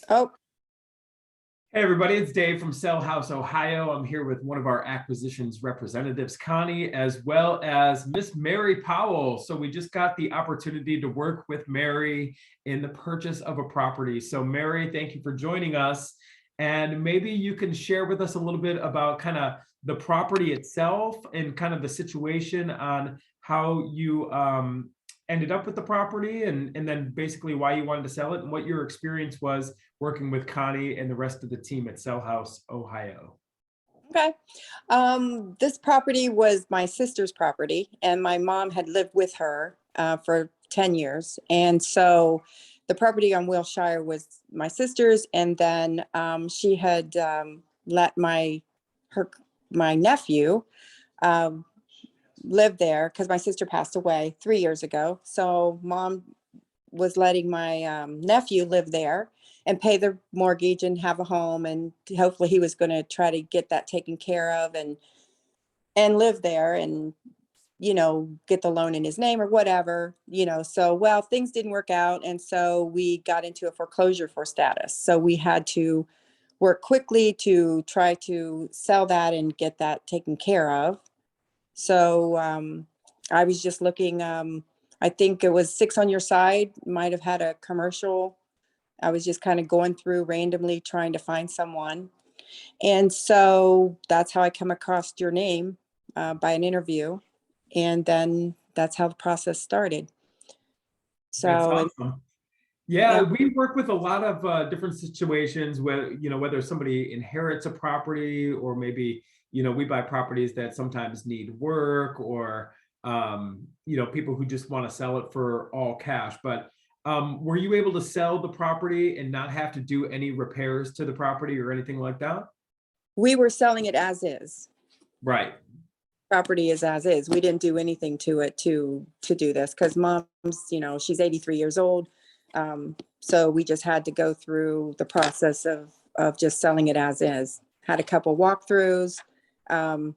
Oh, Hey everybody, it's Dave from Sell House, Ohio. I'm here with one of our acquisitions representatives, Connie, as well as Miss Mary Powell. So we just got the opportunity to work with Mary in the purchase of a property. So Mary, thank you for joining us. And maybe you can share with us a little bit about kind of the property itself and kind of the situation on how you ended up with the property and then basically why you wanted to sell it and what your experience was working with Connie and the rest of the team at Sell House, Ohio. okay. This property was my sister's property, and my mom had lived with her for 10 years. And so the property on Wilshire was my sister's, and then she had let my nephew live there because my sister passed away 3 years ago. So mom was letting my nephew live there and pay the mortgage and have a home, and hopefully he was going to try to get that taken care of and live there and get the loan in his name or whatever. So well, things didn't work out, and so we got into a foreclosure for status. So we had to work quickly to try to sell that and get that taken care of. So I was just looking, I think it was Six on Your Side, might have had a commercial. I was just kind of going through randomly trying to find someone. And so that's how I come across your name by an interview. And then that's how the process started. That's So, awesome. Yeah, yeah, we work with a lot of different situations where, whether somebody inherits a property or maybe, we buy properties that sometimes need work or, people who just want to sell it for all cash. But were you able to sell the property and not have to do any repairs to the property or anything like that? we were selling it as is. Right. Property is as is. We didn't do anything to it to do this because mom's, she's 83 years old. So we just had to go through the process of just selling it as is. Had a couple walkthroughs, and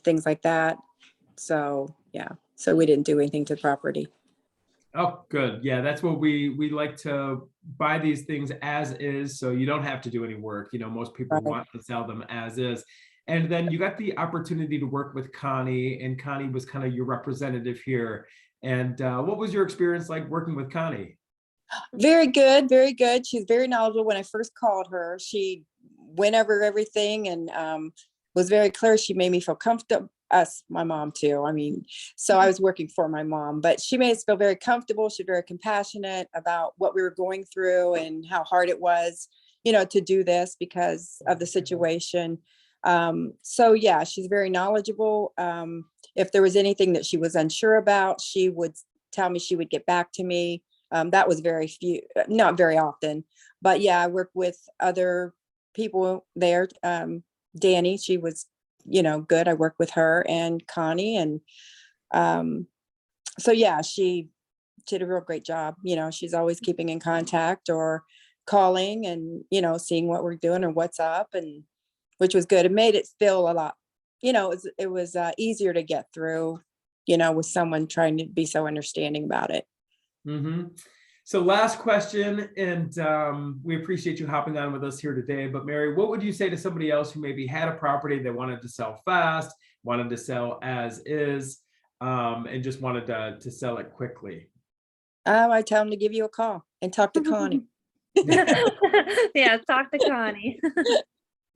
things like that. So yeah, so we didn't do anything to the property. Oh, good. Yeah, that's what we like to buy these things as is, so you don't have to do any work. Most people Right. want to sell them as is. And then you got the opportunity to work with Connie, and Connie was kind of your representative here. And what was your experience like working with Connie? Very good, very good. She's very knowledgeable. When I first called her, she went over everything and was very clear. She made me feel comfortable. Us, my mom too. I mean, so I was working for my mom, but she made us feel very comfortable. She's very compassionate about what we were going through and how hard it was, to do this because of the situation. So yeah, she's very knowledgeable. If there was anything that she was unsure about, she would tell me. She would get back to me. That was very few, not very often, but yeah, I worked with other people there. Danny, she was, good. I worked with her and Connie, and so yeah, she did a real great job. She's always keeping in contact or calling and, seeing what we're doing or what's up, and which was good. It made it feel a lot, it was easier to get through, with someone trying to be so understanding about it. Mm-hmm. So last question, and we appreciate you hopping on with us here today. But Mary, what would you say to somebody else who maybe had a property they wanted to sell fast, wanted to sell as is, and just wanted to sell it quickly? I tell them to give you a call and talk to Connie. Yeah, talk to Connie.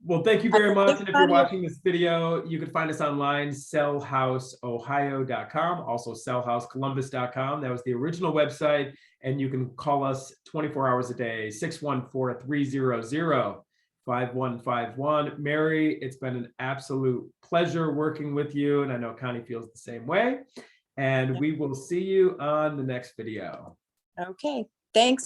Well, thank you very much. And if you're Connie, watching this video, you can find us online, sellhouseohio.com, also sellhousecolumbus.com. That was the original website. And you can call us 24 hours a day, 614-300-5151. Mary, it's been an absolute pleasure working with you. And I know Connie feels the same way. And we will see you on the next video. okay, thanks.